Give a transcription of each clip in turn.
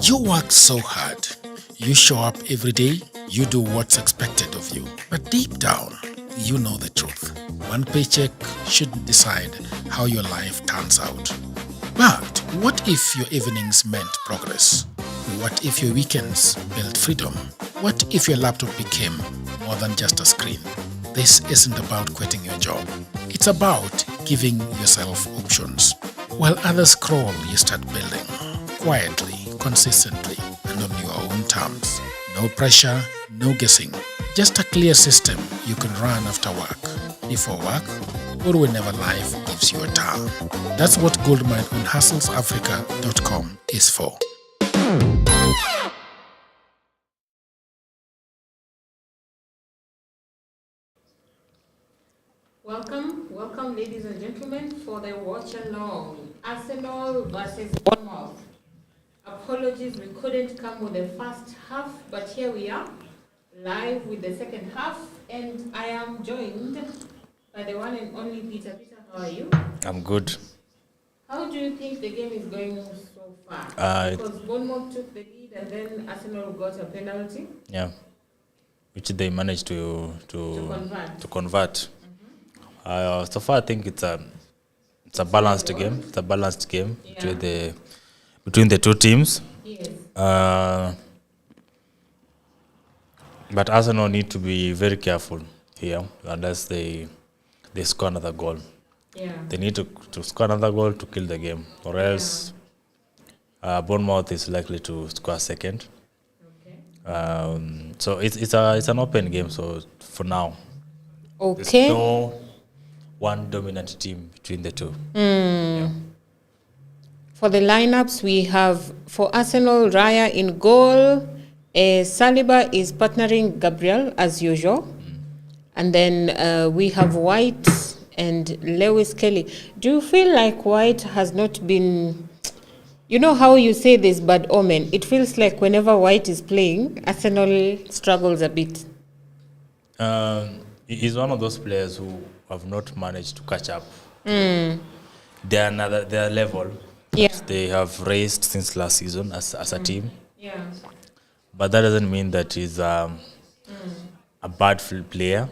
You work so hard. You show up every day. You do what's expected of you. But deep down, you know the truth. One paycheck shouldn't decide how your life turns out. But what if your evenings meant progress? What if your weekends built freedom? What if your laptop became more than just a screen? This isn't about quitting your job. It's about giving yourself options. While others crawl, you start building. Quietly, consistently, and on your own terms. No pressure, no guessing. Just a clear system you can run after work, before work, or whenever life gives you a turn. That's what Goldmine on hustlesafrica.com is for. Welcome, ladies and gentlemen, for the watch along. Arsenal versus Bournemouth. Apologies, we couldn't come with the first half, but here we are, live with the second half, and I am joined by the one and only Peter. Peter, how are you? I'm good. How do you think the game is going so far? Because Bournemouth took the lead and then Arsenal got a penalty. Yeah, which they managed to convert. So far, I think it's a balanced game. It's a balanced game between the two teams. Yes. But Arsenal need to be very careful here, unless they score another goal. Yeah. They need to score another goal to kill the game, or else Bournemouth is likely to score second. Okay. So it's an open game. So for now, Okay. there's no one dominant team between the two. Yeah. For the lineups, we have for Arsenal, Raya in goal. Saliba is partnering Gabriel as usual. And then we have White and Lewis Kelly. Do you feel like White has not been... You know how you say this bad omen? It feels like whenever White is playing, Arsenal struggles a bit. He's one of those players who have not managed to catch up. Their level. Yeah. That they have raised since last season as a team. Yeah. But that doesn't mean that he's a bad player.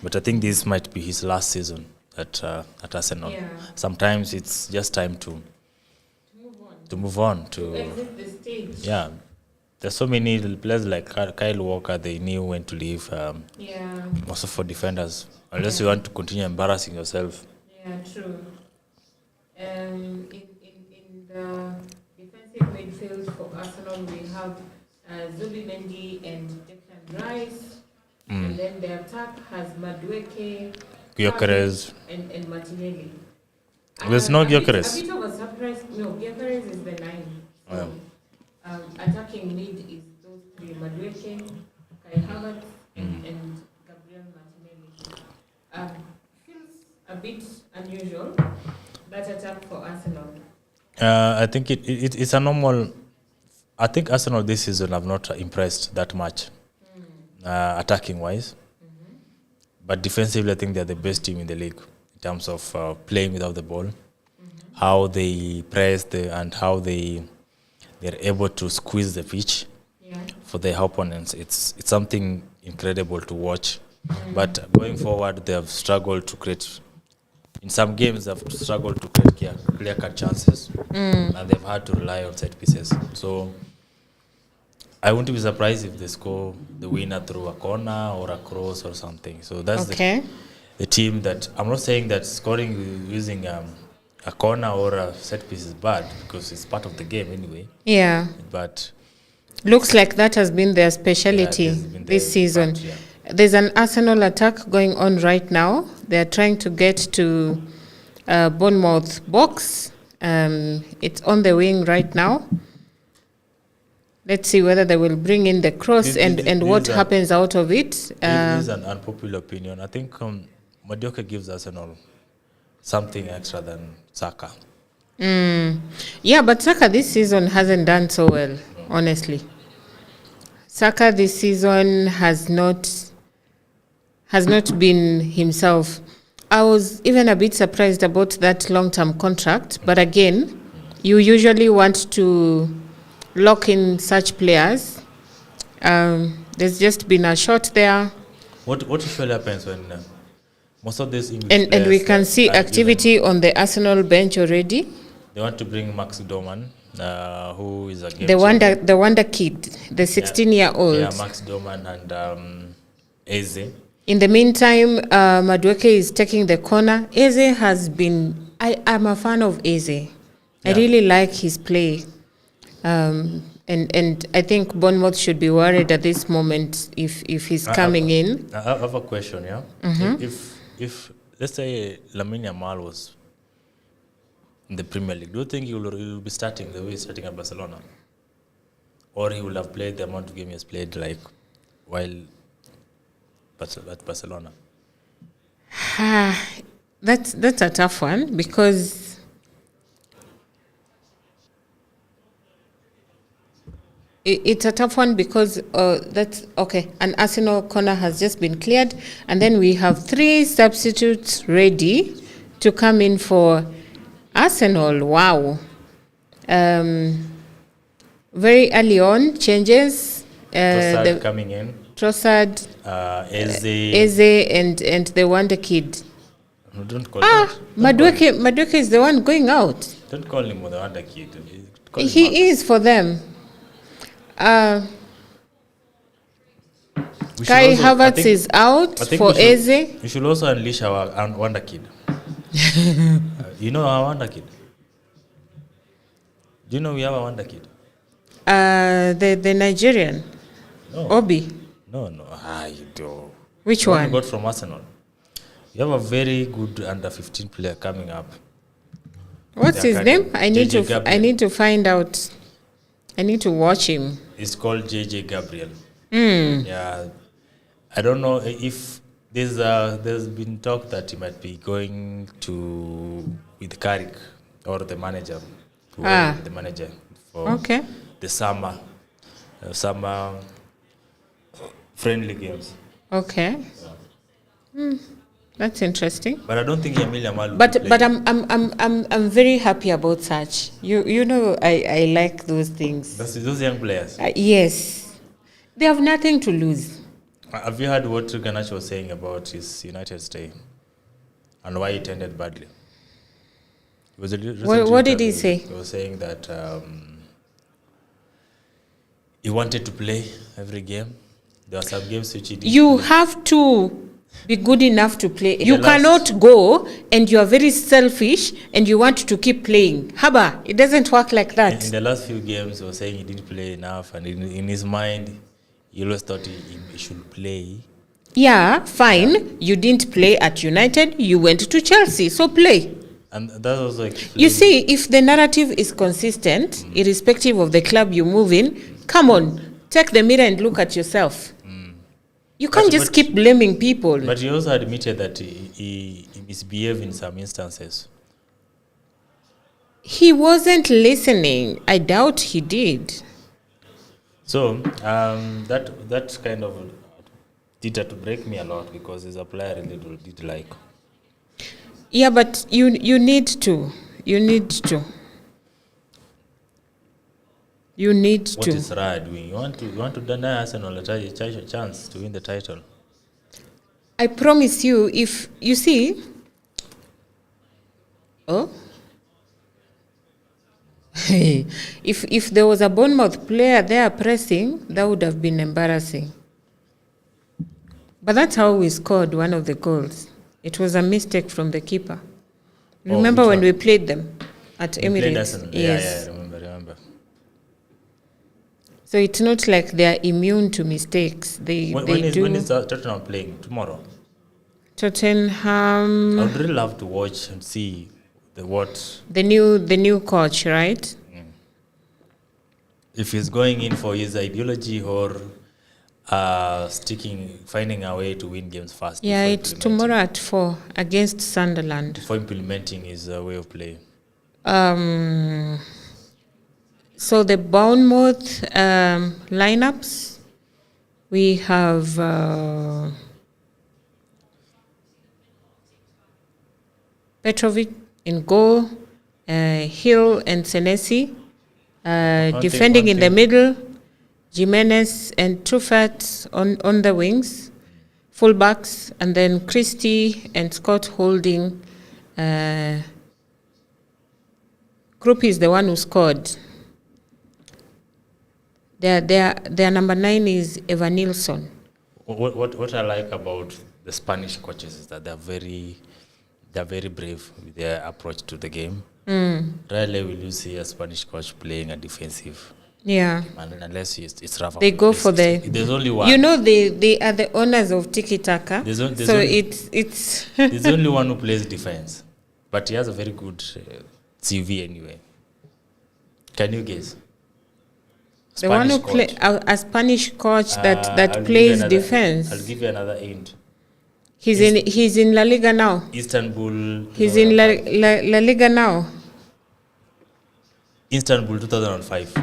But I think this might be his last season at Arsenal. Yeah. Sometimes it's just time to move on. To exit the stage. Yeah. There's so many players like Kyle Walker, they knew when to leave. Also for defenders. Unless you want to continue embarrassing yourself. Yeah, true. In the defensive midfield for Arsenal, we have Zubi Mendy and Declan Rice. And then the attack has Madueke, Gyökeres. and Martinelli. There's no Gyökeres. A bit of a surprise. No, Gyökeres is the 9. So, attacking mid is those three: Madueke, Kai Havertz, and Gabriel Martinelli. Feels a bit unusual, that attack for Arsenal. I think it's a normal. I think Arsenal this season have not impressed that much, attacking wise. But defensively, I think they're the best team in the league in terms of playing without the ball, how they press and how they're able to squeeze the pitch for their opponents. It's something incredible to watch. But going forward, they have struggled to create. In some games, they've struggled to create clear-cut chances, and they've had to rely on set pieces. So I wouldn't be surprised if they score the winner through a corner or a cross or something. So that's the team that... I'm not saying that scoring using a corner or a set piece is bad, because it's part of the game anyway. Yeah. But looks like that has been their speciality this season. There's an Arsenal attack going on right now. They're trying to get to Bournemouth box. It's on the wing right now. Let's see whether they will bring in the cross and what happens out of it. This is an unpopular opinion. I think Madueke gives Arsenal something extra than Saka. Yeah, but Saka this season hasn't done so well, honestly. Saka this season has not been himself. I was even a bit surprised about that long-term contract, but again, you usually want to lock in such players. There's just been a shot there, What usually happens when most of these English and we players can see are activity given- on the Arsenal bench already. They want to bring Max Doman, who is a game The wonder kid, the 16-year-old. Yeah, Max Doman and Eze. In the meantime, Madueke is taking the corner. Eze has been. I'm a fan of Eze. I Yeah. really like his play. And I think Bournemouth should be worried at this moment if he's coming in. I have a question, yeah? If let's say Lamine Yamal was in the Premier League, do you think he will be starting the way he's starting at Barcelona? Or he will have played the amount of games he has played like while at Barcelona? That's a tough one because it's a tough one because that's okay. An Arsenal corner has just been cleared, and then we have 3 substitutes ready to come in for Arsenal. Wow. Very early on changes. Trossard coming in. Trossard, Eze. and the wonder kid. No, don't call him. Madueke is the one going out. Don't call him the wonder kid. Call him Marcus. He is for them. We should Kai also- I Havertz think- is out I think for we should- Eze. We should also unleash our wonder kid. You know our wonder kid? Do you know we have a wonder kid? The Nigerian, No. Obi. No. You do. Which The one? we got from Arsenal. We have a very good under 15 player coming up. What's his academy. name? I need JJ to. I Gabriel. need to find out. I need to watch him. It's called JJ Gabriel. Yeah. I don't know if there's been talk that he might be going with Carrick or the manager. The manager for Okay. the summer friendly games. Okay. That's interesting. But I don't think Emil Yamal will But be playing. I'm very happy about such. You know I like those things. Those young players. Yes, they have nothing to lose. Have you heard what Ganache was saying about his United stay and why it ended badly? It was a recent What did he interview. say? He was saying that he wanted to play every game. There were some games which he didn't You play. have to be good enough to play. In You the last- cannot go and you are very selfish and you want to keep playing. Haba, it doesn't work like In that. the last few games, he was saying he didn't play enough, and in his mind, he always thought he should play. Yeah, fine. You didn't play at United. You went to Chelsea, so play. And that also explains. You see, if the narrative is consistent, irrespective of the club you move in, come on, take the mirror and look at yourself. You can't just keep blaming people. But he also admitted that he misbehaved in some instances. He wasn't listening. I doubt he did. So that kind of did that to break me a lot because he's a player I really did like. Yeah, but you need to. You need to. You need What to. is Raya doing? You want to deny Arsenal a chance to win the title? I promise you, if you see. Oh. if there was a Bournemouth player there pressing, that would have been embarrassing. But that's how we scored one of the goals. It was a mistake from the keeper. Remember which when one? we played them at We played Emirates? Arsenal. Yes. Yeah, remember. So it's not like they're immune to mistakes. They When do. is Tottenham playing? Tomorrow? Tottenham, I would really love to watch and see the new coach, right? if he's going in for his ideology or finding a way to win games fast. Yeah, before it's implementing- tomorrow at 4 against Sunderland. Before implementing his way of play. So the Bournemouth lineups, we have Petrovic in goal, Hill and Senesi, Defending in the middle, Jimenez and Truffert on the wings, fullbacks, and then Christie and Scott holding. Group is the one who scored. Their number 9 is Eva Nilsson. What I like about the Spanish coaches is that they're very brave with their approach to the game. Rarely will you see a Spanish coach playing a defensive. Yeah. Unless it's rough. They go for there's only one. You know, they are the owners of Tiki Taka. It's there's only one who plays defense, but he has a very good CV anyway. Can you guess? The one who plays a Spanish coach that plays defense. I'll give you another hint. He's in La Liga now. Istanbul. He's in La Liga now. Istanbul 2005.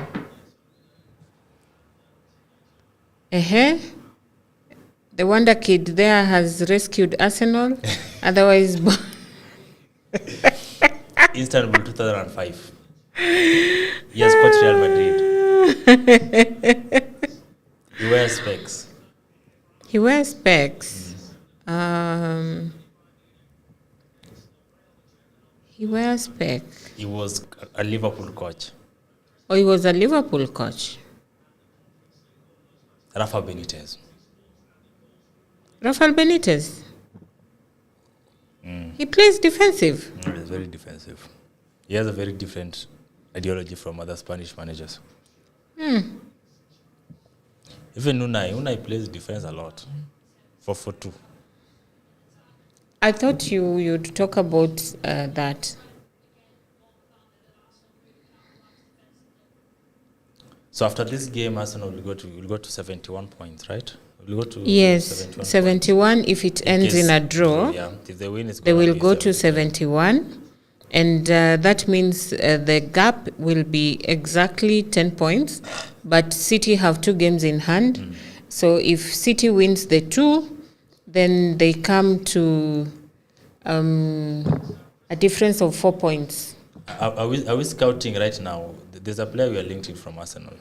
The wonder kid there has rescued Arsenal. Otherwise, Istanbul 2005. He has coached Real Madrid. He wears specs. He wears specs. He wears specs. He was a Liverpool coach. Oh, he was a Liverpool coach. Rafa Benitez. Rafael Benitez. He plays defensive. He's very defensive. He has a very different ideology from other Spanish managers. Even Unai plays defense a lot. 4-4-2. I thought you'd talk about that. So after this game, Arsenal will go to 71 points, right? We'll go to 71 if it ends in a draw. Yeah, if they win, they will go to 71. And that means the gap will be exactly 10 points. But City have 2 games in hand. So if City wins the 2, then they come to a difference of 4 points. Are we scouting right now? There's a player we are linked to from Arsenal.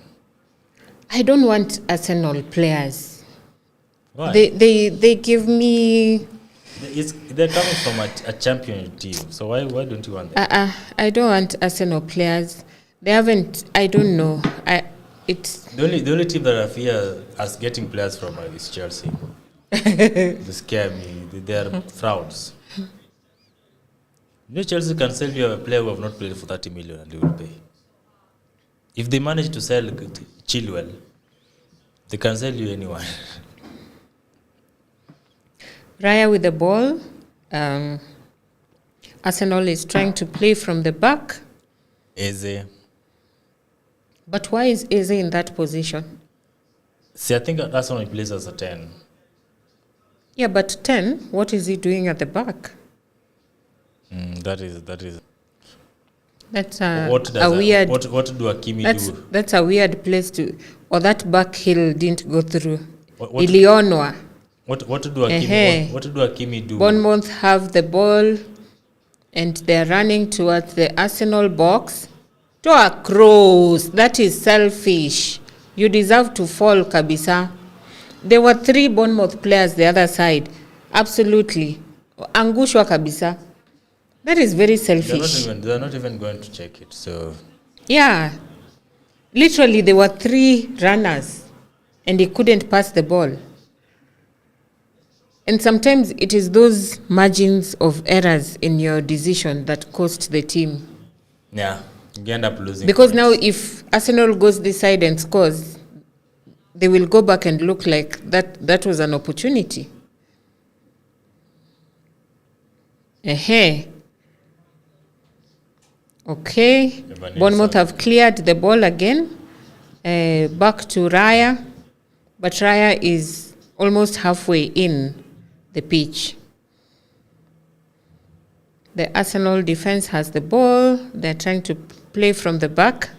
I don't want Arsenal players. Why? They give me... They're coming from a champion team, so why don't you want them? I don't want Arsenal players. They haven't... I don't know. The only team that I fear as getting players from is Chelsea. They scare me. They are frauds. You know, Chelsea can sell you a player who have not played for 30 million and they will pay. If they manage to sell Chilwell, they can sell you anyone. Raya with the ball. Arsenal is trying to play from the back. Eze. But why is Eze in that position? See, I think Arsenal plays as a 10. Yeah, but 10, what is he doing at the back? That is. That's What do Hakimi do? That's a weird place to... Or that back heel didn't go through. Ilionwa. What do Hakimi do? Bournemouth have the ball and they're running towards the Arsenal box. To a cross. That is selfish. You deserve to fall, kabisa. There were 3 Bournemouth players the other side. Absolutely. Angushwa kabisa. That is very selfish. They're not even going to check it. So yeah. Literally, there were 3 runners and he couldn't pass the ball. And sometimes it is those margins of errors in your decision that cost the team. Yeah, you end up losing. Because points. now if Arsenal goes this side and scores, they will go back and look like that was an opportunity. Okay. Bournemouth have cleared the ball again. Back to Raya. But Raya is almost halfway in the pitch. The Arsenal defense has the ball. They're trying to play from the back.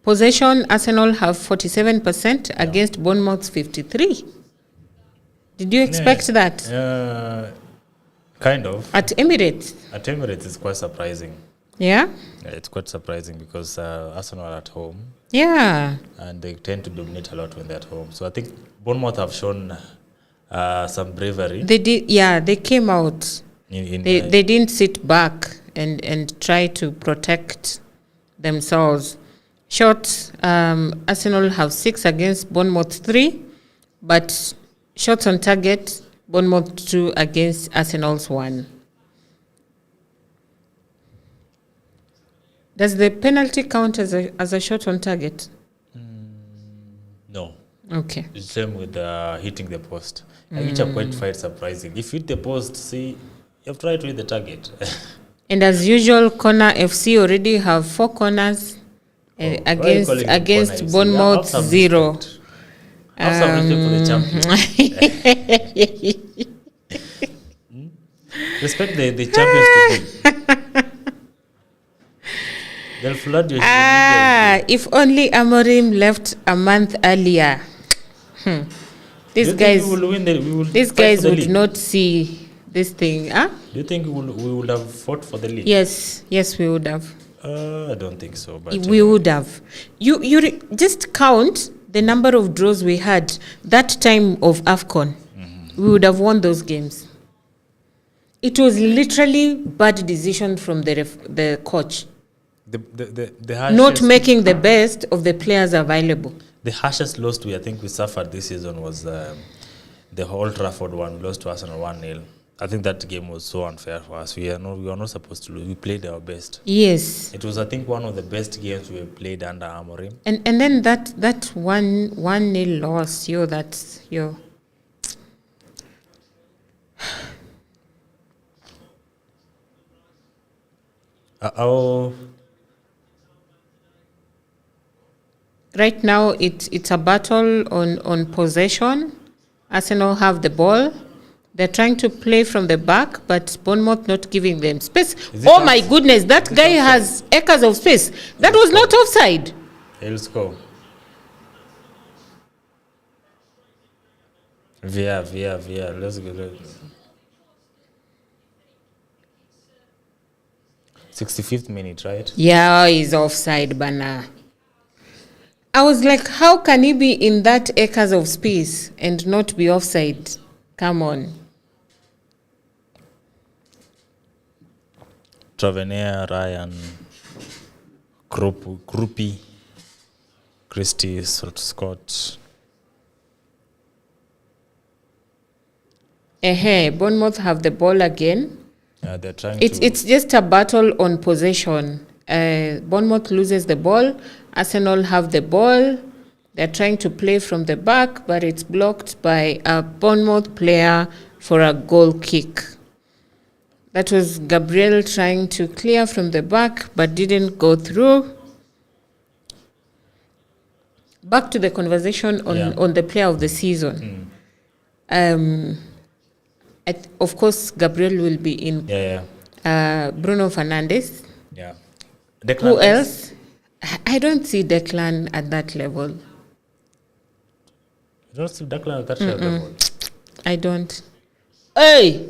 Possession, Arsenal have 47% against Bournemouth's 53%. Did you expect that? Kind of. At Emirates? At Emirates, it's quite surprising. Yeah? Yeah, it's quite surprising because Arsenal are at home. Yeah. And they tend to dominate a lot when they're at home. So I think Bournemouth have shown some bravery. They did. Yeah, they came out. They didn't sit back and try to protect themselves. Shots, Arsenal have 6 against Bournemouth 3, but shots on target, Bournemouth 2 against Arsenal's 1. Does the penalty count as a shot on target? No. Okay. It's the same with hitting the post. Which are quite surprising. If you hit the post, see, you've tried to hit the target. And as usual, Corner FC already have 4 corners against Bournemouth 0. Have some respect for the champions. Respect the champions to be. They'll flood your if only Amorim left a month earlier. These guys would not see this thing. Huh? Do you think we would have fought for the league? Yes, we would have. I don't think so. But we would have. You just count the number of draws we had that time of AFCON. We would have won those games. It was literally bad decision from the coach. The not making the best of the players available. The harshest loss we suffered this season was the Old Trafford one. We lost to Arsenal 1-0. I think that game was so unfair for us. We were not supposed to lose. We played our best. Yes. It was, I think, one of the best games we have played under Amorim. And then that 1-0 loss, that's. Right now, it's a battle on possession. Arsenal have the ball. They're trying to play from the back, but Bournemouth not giving them space. Oh my goodness, that guy has acres of space. That was not offside. He'll score. Via. Let's go. 65th minute, right? Yeah, he's offside, Bana. I was like, how can he be in that acres of space and not be offside? Come on. Tavernier, Ryan, Groupie, Christie, Scott. Bournemouth have the ball again. Yeah, they're trying It's just a battle on possession. Bournemouth loses the ball. Arsenal have the ball. They're trying to play from the back, but it's blocked by a Bournemouth player for a goal kick. That was Gabriel trying to clear from the back, but didn't go through. Back to the conversation on the player of the season. Of course, Gabriel will be in. Bruno Fernandes. Yeah. Who else? I don't see Declan at that level. You don't see Declan at that level? I don't. Hey!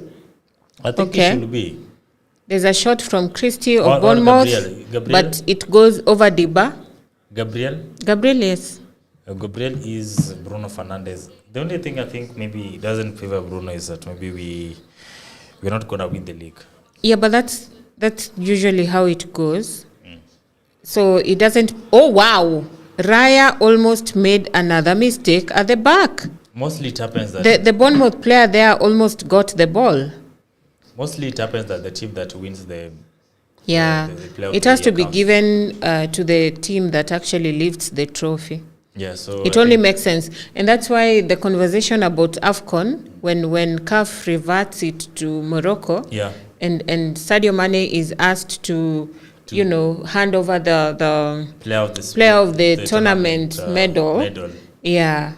I think he should be. There's a shot from Christie of Bournemouth, but it goes over Diba. Gabriel, yes. Gabriel is Bruno Fernandes. The only thing I think maybe doesn't favor Bruno is that maybe we're not going to win the league. Yeah, but that's usually how it goes. So it doesn't. Oh, wow. Raya almost made another mistake at the back. Mostly it happens that the Bournemouth player there almost got the ball. Mostly it happens that the team that wins the it has to be given to the team that actually lifts the trophy. Yeah, so it only makes sense, and that's why the conversation about AFCON, when CAF reverts it to Morocco, and Sadio Mane is asked to hand over the player of the tournament medal. Yeah.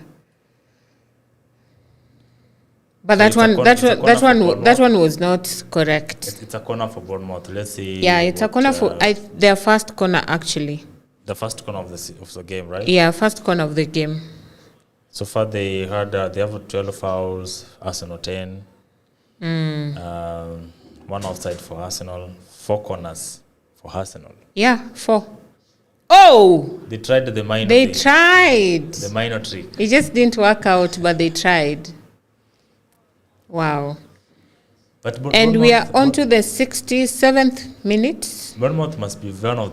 But that one was not correct. It's a corner for Bournemouth. Let's see. Yeah, it's a corner for their first corner actually. The first corner of the game, right? Yeah, first corner of the game. So far, they have 12 fouls, Arsenal 10. One offside for Arsenal, 4 corners for Arsenal. Yeah, 4. Oh! They tried the minor They thing, tried. the minor trick. It just didn't work out, but they tried. Wow. But And we are on to the 67th minute. Bournemouth must be one of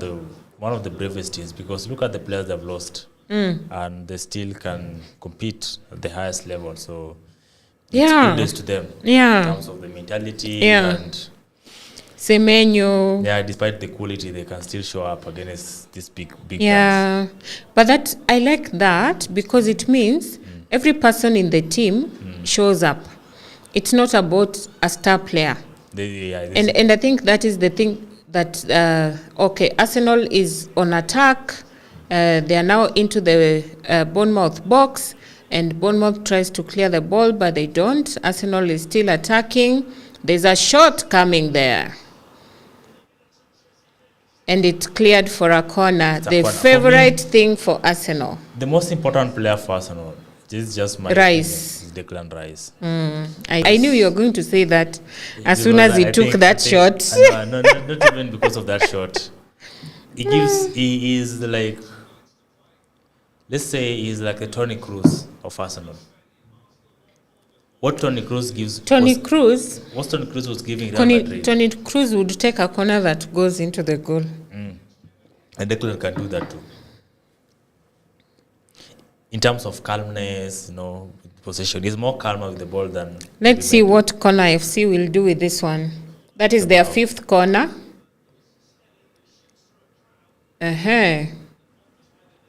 the bravest teams, because look at the players they've lost, and they still can compete at the highest level. So it's kudos to them in terms of the mentality and Semenyo. yeah, despite the quality, they can still show up against these big Yeah, but that I like that because it means every person in the team shows up. It's not about a star player. And I think that is the thing that, Arsenal is on attack. They are now into the Bournemouth box, and Bournemouth tries to clear the ball, but they don't. Arsenal is still attacking. There's a shot coming there. And it's cleared for a corner. The favorite thing for Arsenal. The most important player for Arsenal, this is just my Rice. opinion, is Declan Rice. I knew you were going to say that as soon as he took that shot. No, not even because of that shot. He is like, let's say he's like the Toni Kroos of Arsenal. What Toni Kroos gives... What Toni Kroos was giving Real Madrid. Toni Kroos would take a corner that goes into the goal. And Declan can do that too. In terms of calmness, possession, he's more calmer with the ball than... Let's see what corner FC will do with this one. That is their 5th corner. The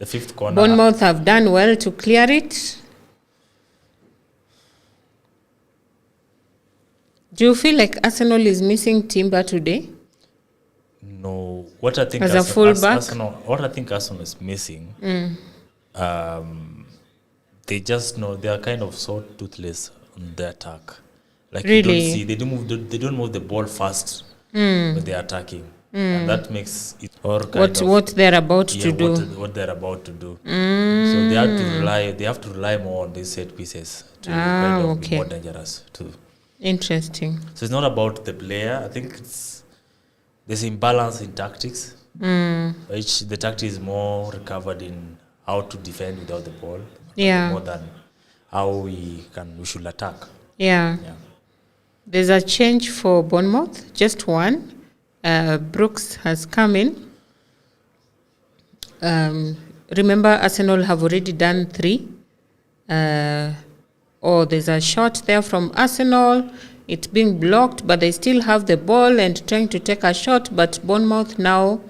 5th corner. Bournemouth have done well to clear it. Do you feel like Arsenal is missing Timber today? No. What I think as a fullback? What I think Arsenal is missing, they just know they are kind of so toothless on the attack. Like really? they don't move the ball fast when they are attacking. And that makes it what they're about to do. What they're about to do. So they have to rely more on these set pieces to be more dangerous too. Interesting. So it's not about the player. I think there's imbalance in tactics. Which the tactic is more recovered in how to defend without the ball. More than how we should attack. Yeah. There's a change for Bournemouth, just one. Brooks has come in. Remember, Arsenal have already done 3. There's a shot there from Arsenal. It's being blocked, but they still have the ball and trying to take a shot. But Bournemouth now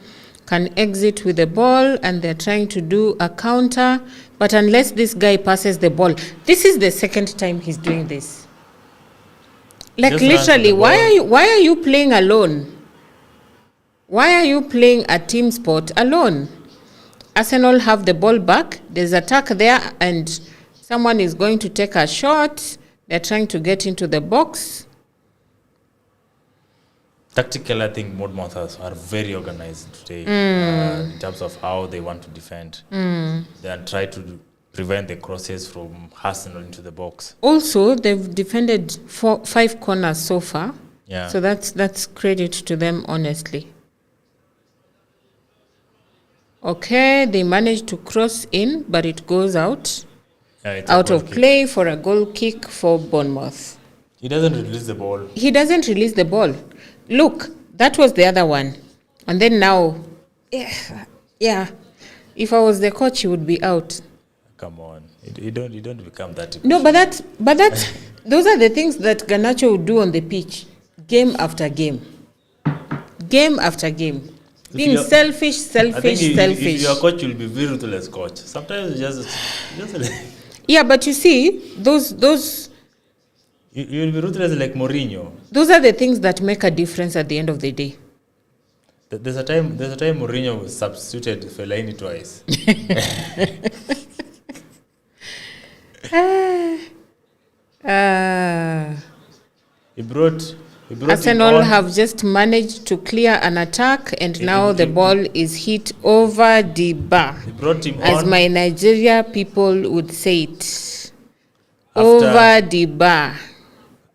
can exit with the ball, and they're trying to do a counter. But unless this guy passes the ball, this is the 2nd time he's doing this. Like just literally, why are you playing alone? Why are you playing a team sport alone? Arsenal have the ball back. There's attack there, and someone is going to take a shot. They're trying to get into the box. Tactically, I think Bournemouth are very organized today in terms of how they want to defend. They try to prevent the crosses from Arsenal into the box. Also, they've defended 5 corners so far. Yeah. So that's credit to them, honestly. Okay, they managed to cross in, but it goes out. Out of play for a goal kick for Bournemouth. He doesn't release the ball. Look, that was the other one. And then now, if I was the coach, he would be out. Come on. You don't become that. No, but that's those are the things that Garnacho would do on the pitch, game after game. Game after game. Being selfish. If you're a coach, you'll be very ruthless coach. Sometimes you just yeah, but you see, those you'll be ruthless like Mourinho. Those are the things that make a difference at the end of the day. There's a time Mourinho was substituted Fellaini twice. He brought He brought him Arsenal on. have just managed to clear an attack, and now the ball is hit over the bar. He brought him As on. my Nigeria people would say it. After- Over the bar.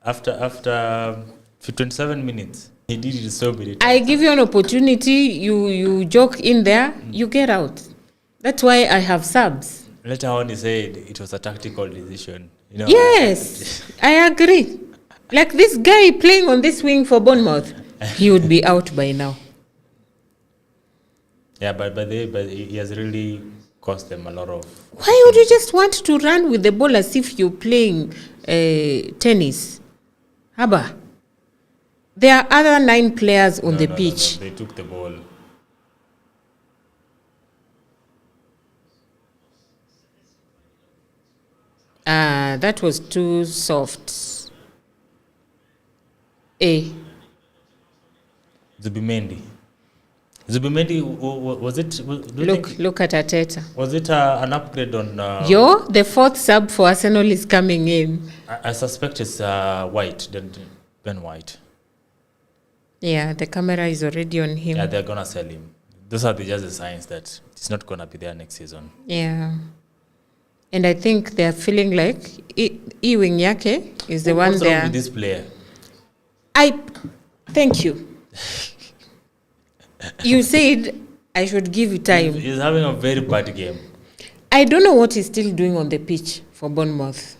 After 27 minutes, he did it so many times. I give you an opportunity, you joke in there, you get out. That's why I have subs. Later on, he said it was a tactical decision. You know, Yes, I agree. Like this guy playing on this wing for Bournemouth, he would be out by now. Yeah, but he has really cost them a lot of. Why would you just want to run with the ball as if you're playing tennis? Haba. There are other 9 players on the pitch. They took the ball. That was too soft. Zubimendi, was it? Do you think- Look at Arteta. Was it an upgrade on? The 4th sub for Arsenal is coming in. I suspect it's White, Ben White. Yeah, the camera is already on him. Yeah, they're gonna sell him. Those are just the signs that it's not gonna be there next season. Yeah. And I think they're feeling like Ewing Yake is the one What's wrong there. with this player? Thank you. You said I should give you time. He's having a very bad game. I don't know what he's still doing on the pitch for Bournemouth.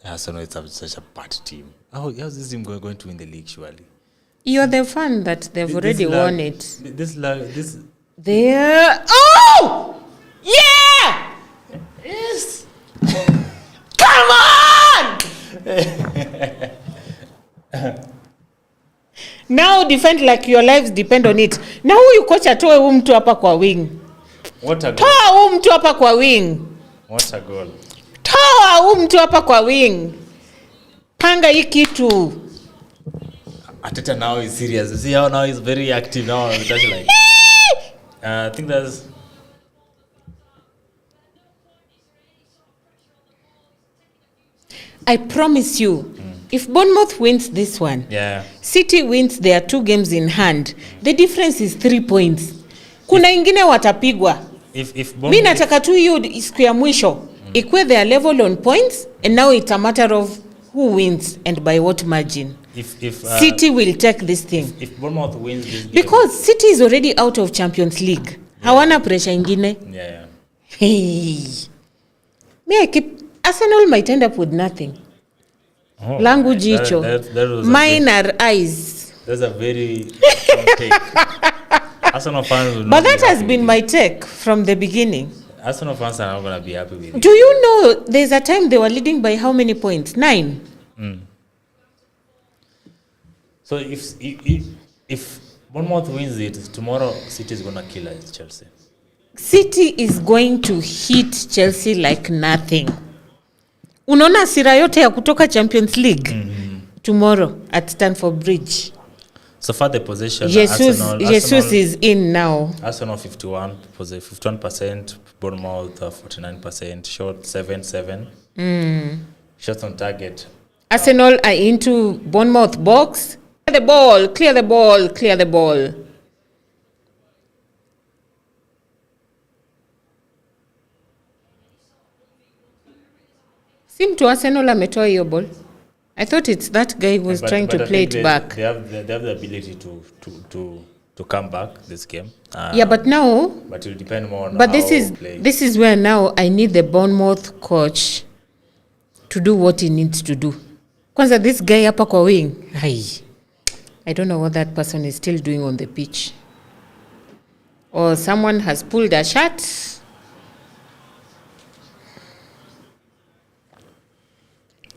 Arsenal is such a bad team. How's this team going to win the league? Surely. You're the fan that they've already won it. This. There. Oh! Yeah! Yes. Come on! Now defend like your lives depend on it. Na huyu coach atoe huyu mtu hapa kwa wing. What a goal! Toa huyu mtu hapa kwa wing. What a goal! Toa huyu mtu hapa kwa wing. Panga hii kitu. Arteta now is serious. See how now he's very active now. That's like. I think that's. I promise you, if Bournemouth wins this one, Yeah. City wins their 2 games in hand, the difference is 3 points. Kuna ingine watapigwa. If Mi nataka tu hiyo siku ya mwisho ikuwe their level on points, and now it's a matter of who wins and by what margin. if City will take this thing. if Bournemouth wins this game, Because City is already out of Champions League. Hawana pressure ingine. yeah. Hey. Me, I keep Arsenal might end up with nothing. Oh, Langu jicho. that was Mine are eyes. that's a very strong take. Arsenal fans will not But that be has happy been with my take from the beginning. it. Arsenal fans are not going to be happy with it. Do you know there's a time they were leading by how many points? 9. So if Bournemouth wins it tomorrow, City is going to kill Chelsea. City is going to hit Chelsea like nothing. Unaona sira yote ya kutoka Champions League tomorrow at Stamford Bridge. So far the possession, Jesus is in now. Arsenal 51%, Bournemouth 49%, shot 7-7. Shots on target. Arsenal are into Bournemouth box. Clear the ball. Seem to Arsenal ametoa hiyo ball. I thought it's that guy who was trying to I play think it back. They have the ability to come back this game. Yeah, but now But it will depend more on But how playing. this is where now I need the Bournemouth coach to do what he needs to do. Kwanza this guy hapa kwa wing. I don't know what that person is still doing on the pitch. Or someone has pulled a shirt.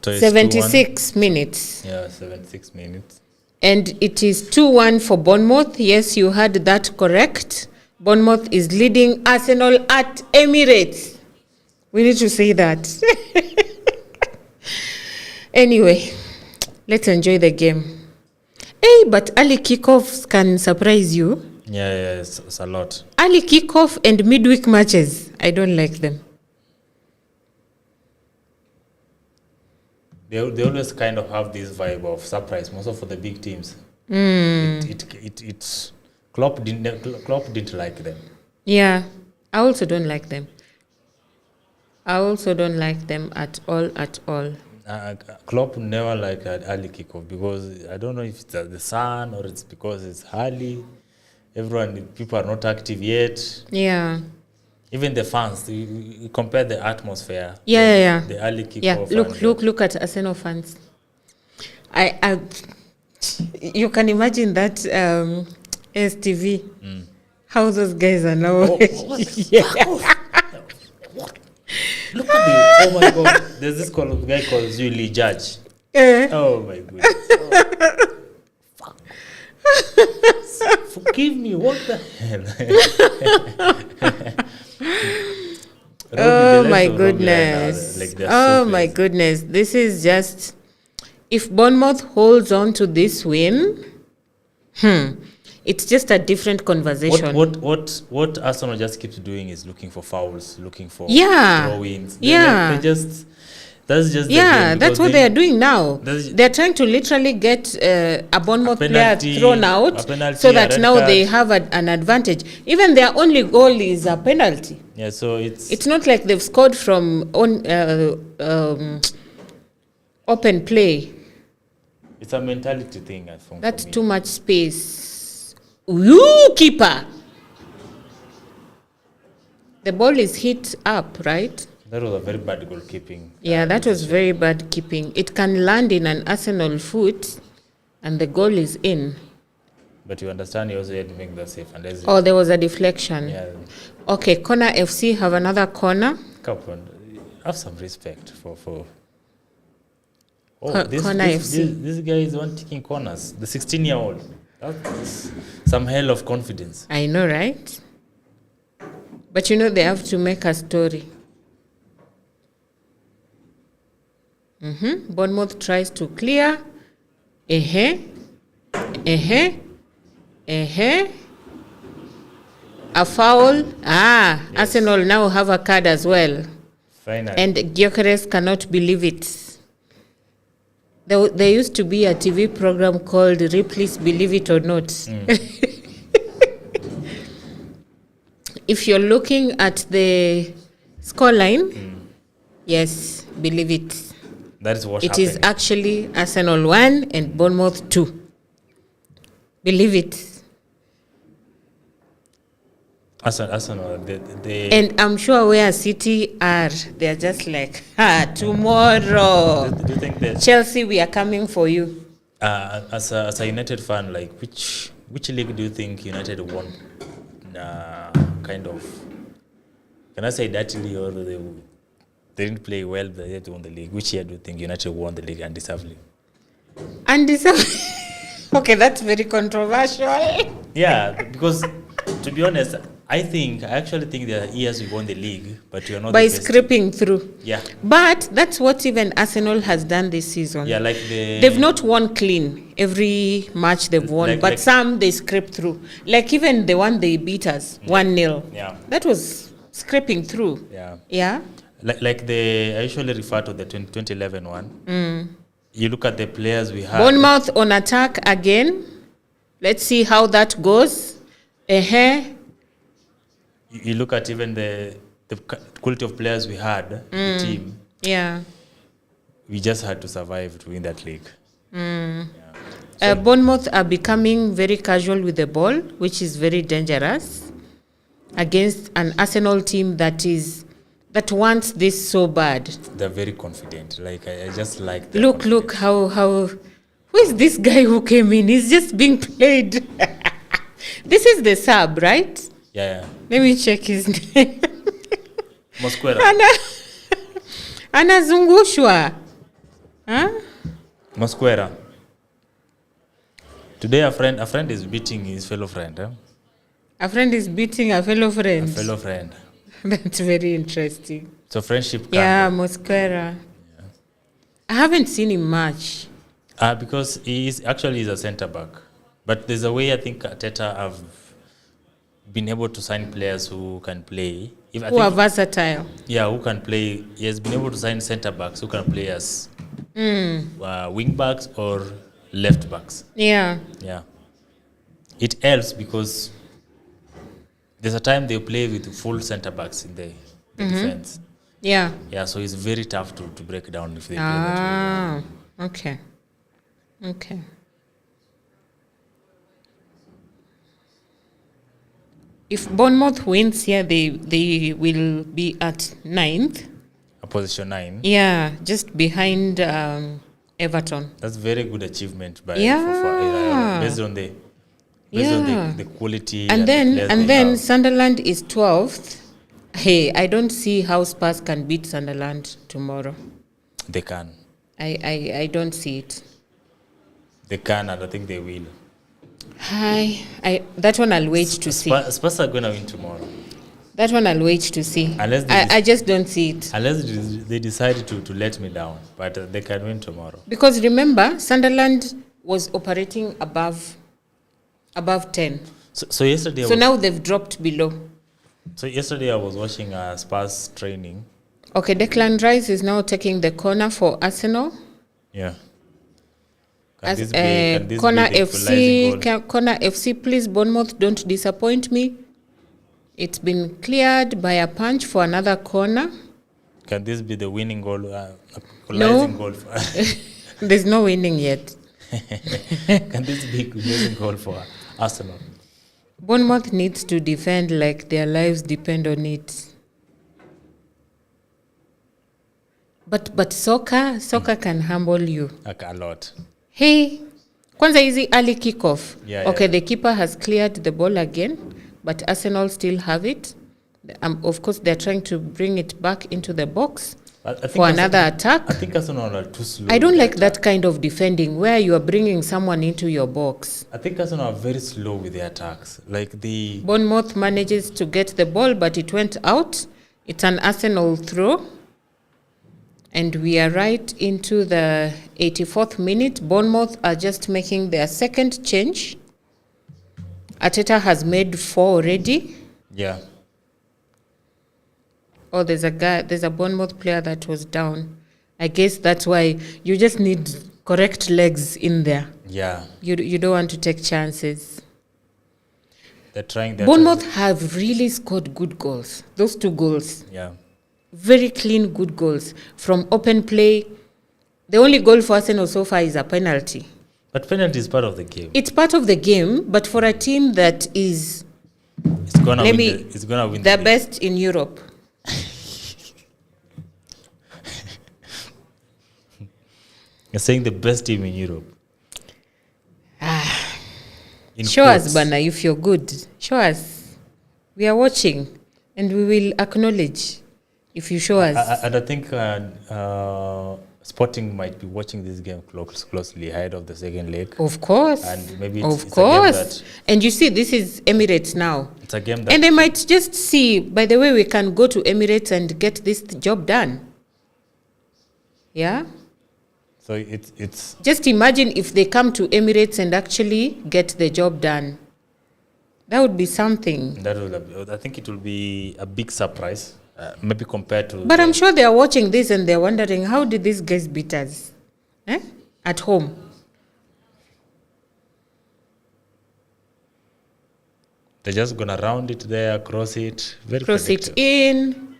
So it's 76 minutes. 2-1. Yeah, 76 minutes. And it is 2-1 for Bournemouth. Yes, you heard that correct. Bournemouth is leading Arsenal at Emirates. We need to say that. Anyway, let's enjoy the game. Hey, but early kickoffs can surprise you. Yeah, it's a lot. Early kickoff and midweek matches, I don't like them. they always kind of have this vibe of surprise, most of for the big teams. Klopp didn't like them. Yeah, I also don't like them. I also don't like them at all. Klopp never liked an early kickoff because I don't know if it's the sun or it's because it's early. People are not active yet. Yeah. Even the fans, you compare the atmosphere. Yeah. The early kickoff. Yeah, look at Arsenal fans. I you can imagine that STV. How those guys are now. Look at the, oh my God, there's this guy called Zuli Judge. Oh my goodness. Fuck. Forgive me, what the hell? Oh my goodness. Oh my goodness. This is just, if Bournemouth holds on to this win, it's just a different conversation. What Arsenal just keeps doing is looking for fouls, looking for throw-ins. That's what they are doing now. They're trying to literally get a Bournemouth player thrown out so that now they have an advantage. Even their only goal is a penalty. Yeah, so it's not like they've scored from open play. It's a mentality thing, I think. That's too much space. You keeper. The ball is hit up, right? That was a very bad goalkeeping. Yeah, that was very bad keeping. It can land in an Arsenal foot, and the goal is in. But you understand, you also had to make that safe. There was a deflection. Yeah. Okay, Corner FC have another corner. Come on, have some respect for. Corner FC. This guy is one taking corners. The 16-year-old. That's some hell of confidence. I know, right? But you know they have to make a story. Bournemouth tries to clear. A foul. Yes. Arsenal now have a card as well. Finally. And Gyökeres cannot believe it. There used to be a TV program called Ripley's Believe It or Not. If you're looking at the scoreline, yes, believe it. That is what it is actually Arsenal 1 and Bournemouth 2. Believe it. Arsenal, and I'm sure where City are, they're just like, tomorrow. Do you think that Chelsea, we are coming for you? As a United fan, like which league do you think United won? Kind of, can I say dirtily, or they didn't play well, but they won the league? Which year do you think United won the league undeservedly? Okay, that's very controversial. Yeah, because to be honest, I actually think there are years we won the league, but we are not by scraping through. Yeah. But that's what even Arsenal has done this season. Yeah, they've not won clean every match they've won, but some they scraped through. Like even the one they beat us 1-0. Yeah. That was scraping through. Yeah. Yeah. I usually refer to the 2011 one. You look at the players we had. Bournemouth on attack again. Let's see how that goes. You look at even the quality of players we had, the team. Yeah. We just had to survive to win that league. Yeah. So Bournemouth are becoming very casual with the ball, which is very dangerous against an Arsenal team that wants this so bad. They're very confident. Like I just like. Look how who is this guy who came in? He's just being played. This is the sub, right? Yeah. Let me check his name. Mosquera. Anazungushwa. Huh? Mosquera. Today a friend is beating his fellow friend. Huh? A friend is beating a fellow friend. A fellow friend. That's very interesting. So friendship. Yeah, Mosquera. Yeah. I haven't seen him much. Because he's a centre back. But there's a way I think Arteta have been able to sign players who can play. Who are versatile. Yeah, who can play. He has been able to sign centre backs who can play as wing backs or left backs. Yeah. Yeah. It helps because there's a time they play with full centre backs in the defense. Yeah. Yeah, so it's very tough to break down if they play that way. Ah, okay. Okay. If Bournemouth wins here, they will be at 9th. A position 9. Yeah, just behind Everton. That's very good achievement by Yeah. based on the quality And the then players they have. Sunderland is 12th. Hey, I don't see how Spurs can beat Sunderland tomorrow. They can. I don't see it. They can, and I think they will. That one I'll wait to see. Spurs are going to win tomorrow. That one I'll wait to see. Unless I just don't see it. Unless they decide to let me down, but they can win tomorrow. Because remember, Sunderland was operating above 10. So yesterday, So now they've dropped below. So yesterday I was watching Spurs training. Okay, Declan Rice is now taking the corner for Arsenal. Yeah. As can this corner be the equalizing goal? Corner FC, please Bournemouth, don't disappoint me. It's been cleared by a punch for another corner. Can this be the winning goal? Equalizing goal? There's no winning yet. Can this be equalizing goal for Arsenal? Bournemouth needs to defend like their lives depend on it. But soccer can humble you. Like a lot. Hey, kwanza hizi early kickoff. Yeah, okay, yeah. The keeper has cleared the ball again, but Arsenal still have it. Of course, they're trying to bring it back into the box for another attack. I think Arsenal are too slow. I don't like that kind of defending where you are bringing someone into your box. I think Arsenal are very slow with their attacks. Like Bournemouth manages to get the ball, but it went out. It's an Arsenal throw. And we are right into the 84th minute. Bournemouth are just making their second change. Arteta has made 4 already. Yeah. Oh, there's a Bournemouth player that was down. I guess that's why you just need correct legs in there. Yeah. You don't want to take chances. They're trying. Bournemouth have really scored good goals. Those 2 goals. Yeah. Very clean, good goals. From open play. The only goal for Arsenal so far is a penalty. But penalty is part of the game. It's part of the game, but for a team that is It's gonna win the league. best in Europe. You're saying the best team in Europe. In Show quotes. us, Bana, if you're good. Show us. We are watching, and we will acknowledge if you show us. And I think Sporting might be watching this game closely ahead of the second leg. Of course. And maybe of it's course. a game that, And you see, this is Emirates now. it's a game that And they might just see, by the way, we can go to Emirates and get this job done. Yeah? so it's Just imagine if they come to Emirates and actually get the job done. That would be something. I think it will be a big surprise, maybe compared to. But I'm sure they are watching this and they're wondering, how did these guys beat us? At home. They're just gonna round it there, cross it, very Cross it predictable. in.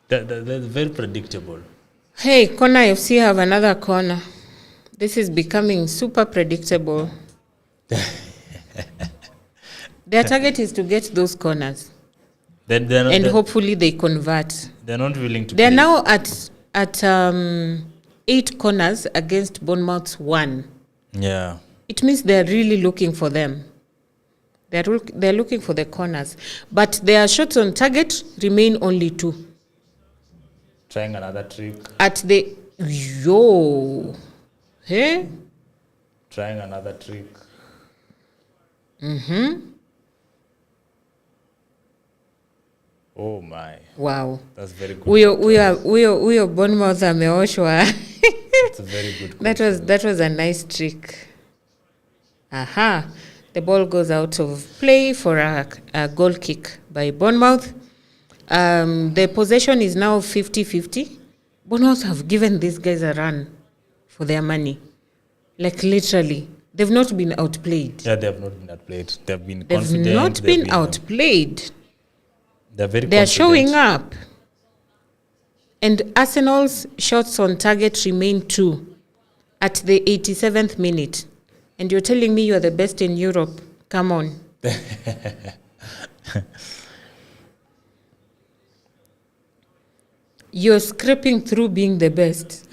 They're very predictable. Hey, Corner FC have another corner. This is becoming super predictable. Their target is to get those corners. And hopefully they convert. They're not willing to They're play. now at 8 corners against Bournemouth's 1. Yeah. It means they're really looking for them. They're looking for the corners. But their shots on target remain only 2. Trying another trick. Hey? Trying another trick. Oh my. Wow. That's very good. Huyo Bournemouth ameoshwa. It's a very good That was a nice trick. Aha. The ball goes out of play for a goal kick by Bournemouth. The possession is now 50-50. Bournmouth have given these guys a run for their money. Like literally. They've not been outplayed. Yeah, they have not been outplayed. They have been They've confident. not been outplayed. They're very They're confident. showing up. And Arsenal's shots on target remain 2 at the 87th minute. And you're telling me you're the best in Europe? Come on. You're scraping through being the best.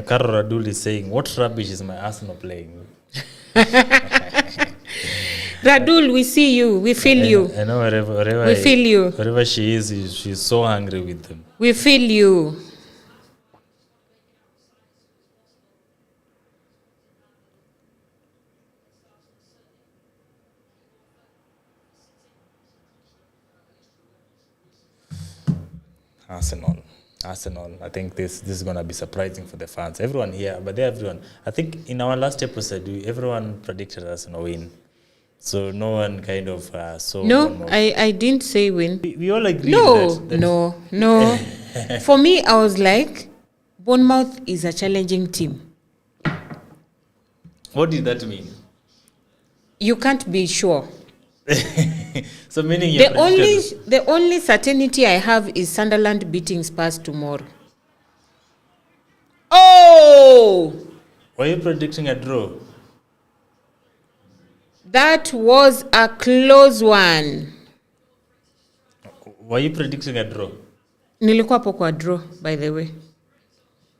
Carlo Radul is saying, what rubbish is my Arsenal playing? Radul, we see you. We feel you. I know wherever We feel you. Wherever she is, she's so angry with them. We feel you. Arsenal. I think this is going to be surprising for the fans. Everyone here, but everyone. I think in our last episode, everyone predicted Arsenal win. So no one kind of saw. No, I didn't say win. We all agree. No. For me, I was like, Bournemouth is a challenging team. What did that mean? You can't be sure. So meaning The only certainty I have is Sunderland beating Spurs tomorrow. Oh! Were you predicting a draw? That was a close one. Were you predicting a draw? Nilikuwa hapo kwa draw, by the way.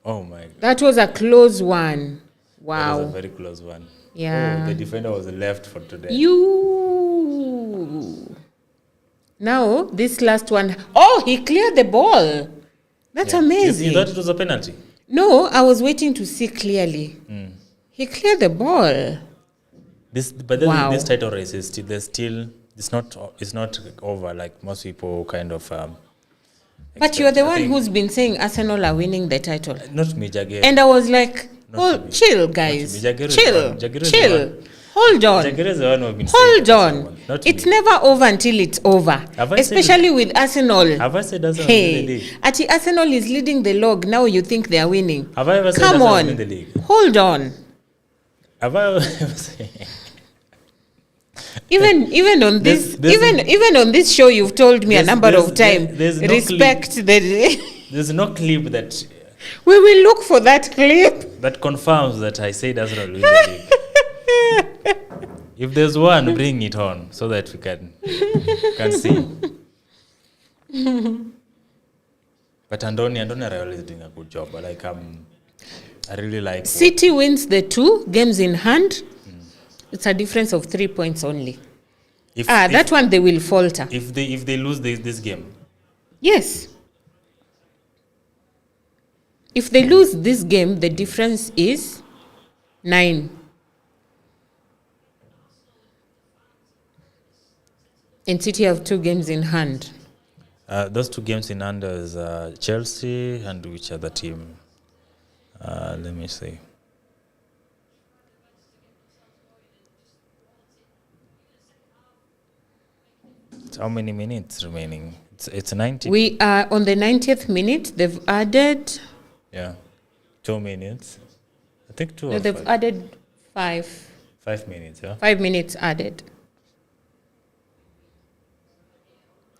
Oh my God. That was a close one. Wow. That was a very close one. Yeah. Oh, the defender was left for today. Now, this last one. Oh, he cleared the ball. That's amazing. You thought it was a penalty? No, I was waiting to see clearly. He cleared the ball. This title race is it's not over like most people kind of. But you're the one who's been saying Arsenal are winning the title. Not me, Jagger. And I was like, chill, guys. Chill. Hold on. Hold on. It's never over until it's over. Especially with Arsenal. Have I said Arsenal in the league? Ati Arsenal is leading the log. Now you think they are winning. Have I ever said Arsenal in the league? Hold on. Have I ever said? Even on this show, you've told me a number of times. There's no clip that. We will look for that clip that confirms that I said Arsenal will win the league. If there's one, bring it on so that we can see. But Andoni Raiola is doing a good job. But I really like. City wins the 2 games in hand. It's a difference of 3 points only. That one they will falter. If they lose this game. Yes. If they lose this game, the difference is 9. And City have 2 games in hand. Those 2 games in hand is Chelsea and which other team? Let me see. How many minutes remaining? It's 90. We are on the 90th minute. They've added. 2 minutes. I think 2. No, they've added 5. 5 minutes. 5 minutes added.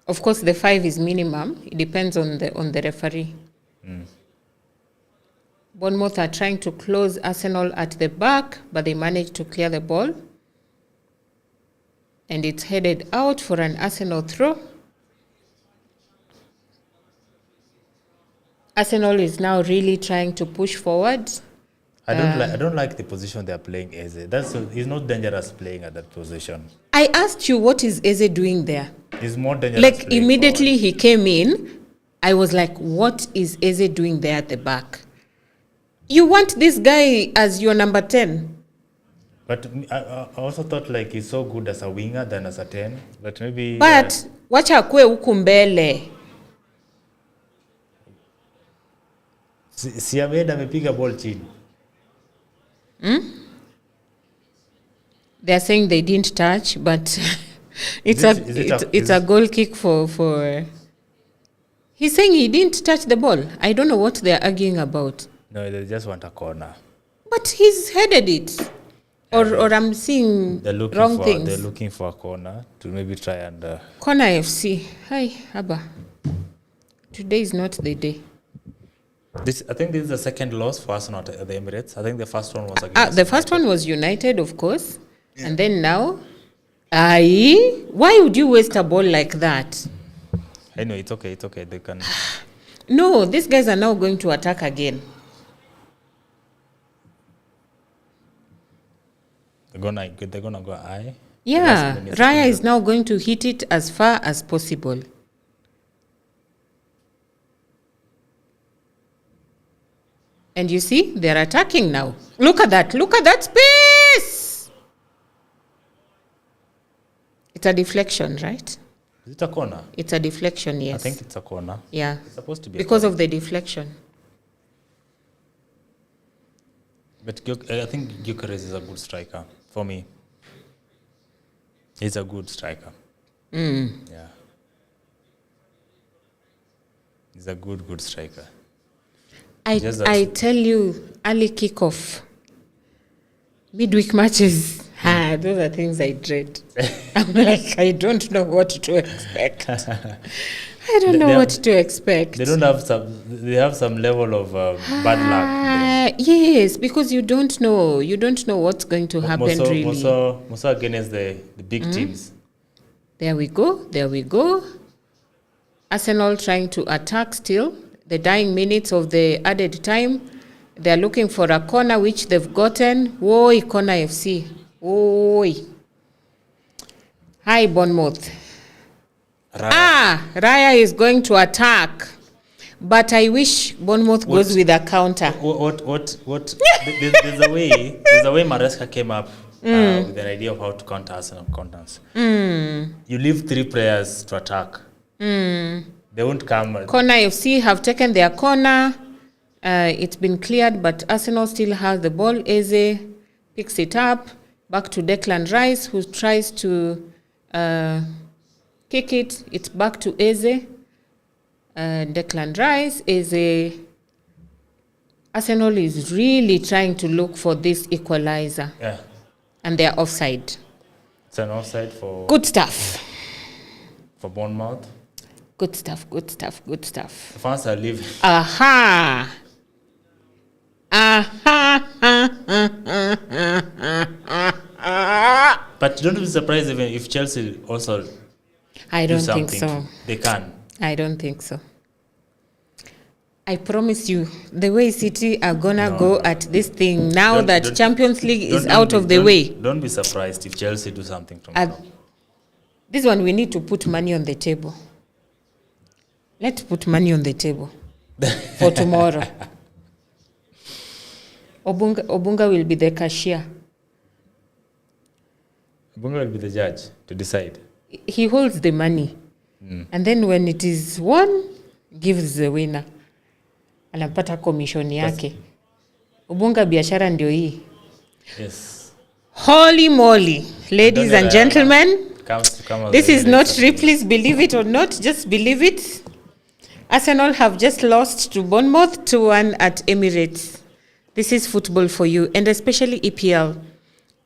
Of course, the 5 is minimum. It depends on the referee. Bournemouth are trying to close Arsenal at the back, but they managed to clear the ball. And it's headed out for an Arsenal throw. Arsenal is now really trying to push forward. I don't like the position they are playing Eze. He's not dangerous playing at that position. I asked you, what is Eze doing there? He's more dangerous. Like immediately he came in, I was like, what is Eze doing there at the back? You want this guy as your number 10? But I also thought like he's so good as a winger than as a 10. But maybe. But wacha akue huku mbele. Si Ahmed amepiga ball chini. They are saying they didn't touch, but It's a goal kick for. He's saying he didn't touch the ball. I don't know what they're arguing about. No, they just want a corner. But he's headed it. Or I'm seeing wrong things. They're looking for a corner to maybe try and... Corner FC. Hi, Abba. Today is not the day. I think this is the second loss for Arsenal at the Emirates. I think the first one was against... the first one was United, of course. Yeah. And then now... Why would you waste a ball like that? I know, it's okay. They can... No, these guys are now going to attack again. They're gonna go high. Yeah, Raya is now going to hit it as far as possible. And you see, they're attacking now. Look at that space! It's a deflection, right? Is it a corner? It's a deflection, yes. I think it's a corner. Yeah. It's supposed to be because of the deflection. But I think Gyökeres is a good striker, for me. He's a good striker. Yeah. He's a good striker. I tell you, early kickoff, midweek matches, those are things I dread. I'm like, I don't know what to expect. I don't know what to expect. They don't have they have some level of bad luck. Yes, because you don't know what's going to happen really. Most against the big teams. There we go. Arsenal trying to attack still. The dying minutes of the added time. They're looking for a corner which they've gotten. Woi, corner FC. Woi. Hi, Bournemouth. Raya is going to attack. But I wish Bournemouth goes with a counter. There's a way Maresca came up with an idea of how to counter Arsenal counters. You leave 3 players to attack. They won't come. Corner FC have taken their corner. It's been cleared, but Arsenal still has the ball. Eze picks it up. Back to Declan Rice, who tries to kick it. It's back to Eze. Declan Rice is Arsenal is really trying to look for this equalizer. Yeah. And they're offside. It's an offside for... Good stuff. For Bournemouth. Good stuff. The fans are leaving. Aha. But don't be surprised even if Chelsea also I don't think so. They can. I don't think so. I promise you, the way City are gonna go at this thing now that Champions League is out of the way. Don't be surprised if Chelsea do something tomorrow. This one we need to put money on the table. Let's put money on the table for tomorrow. Obunga will be the cashier. Obunga will be the judge to decide. He holds the money. And then when it is won, gives the winner. Anapata commission yake. Obunga biashara ndio hii. Yes. Holy moly. Ladies and gentlemen, this is not true. Please believe it or not. Just believe it. Arsenal have just lost to Bournemouth 2-1 at Emirates. This is football for you, and especially EPL.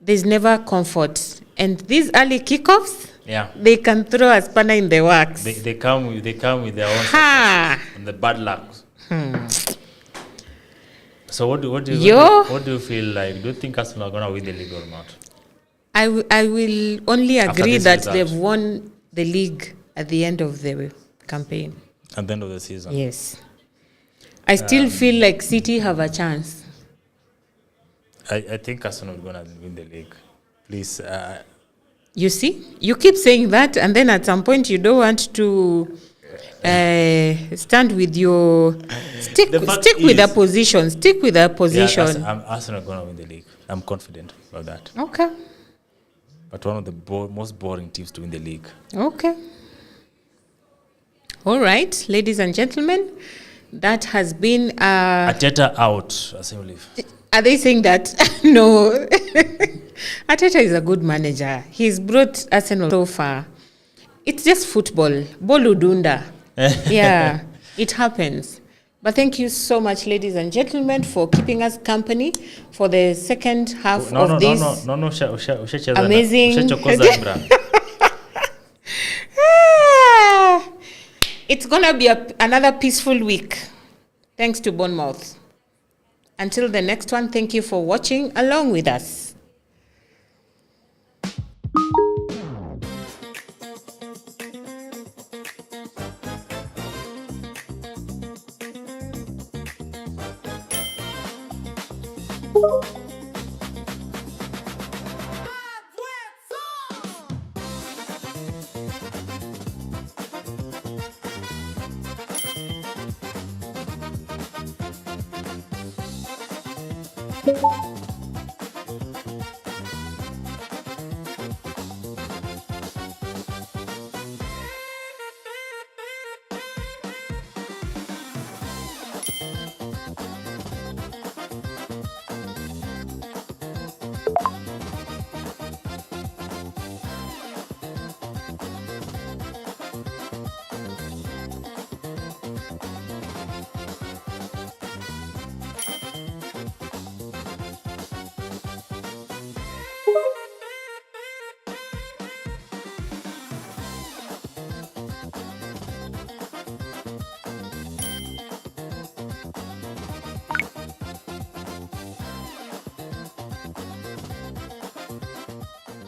There's never comfort. And these early kickoffs, they can throw a spanner in the works. They come with their own success and the bad luck. So what do you feel like? Do you think Arsenal are going to win the league or not? I will only agree that they've won the league at the end of the campaign. At the end of the season? Yes. I still feel like City have a chance. I think Arsenal is going to win the league. Please. You see? You keep saying that, and then at some point you don't want to stand with your... Stick with a position. Stick with a position. Yeah, Arsenal are going to win the league. I'm confident about that. Okay. But one of the most boring teams to win the league. Okay. All right, ladies and gentlemen, that has been... Arteta out, as you leave. Are they saying that? No. Arteta is a good manager. He's brought Arsenal so far. It's just football. Boludunda. Yeah, it happens. But thank you so much, ladies and gentlemen, for keeping us company for the second half of this amazing... It's going to be another peaceful week, thanks to Bournemouth. Until the next one, thank you for watching along with us.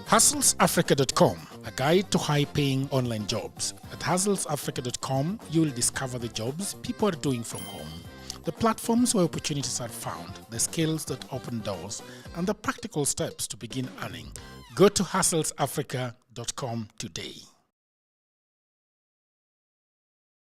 HustlesAfrica.com, a guide to high-paying online jobs. At HustlesAfrica.com, you will discover the jobs people are doing from home, the platforms where opportunities are found, the skills that open doors, and the practical steps to begin earning. Go to HustlesAfrica.com today.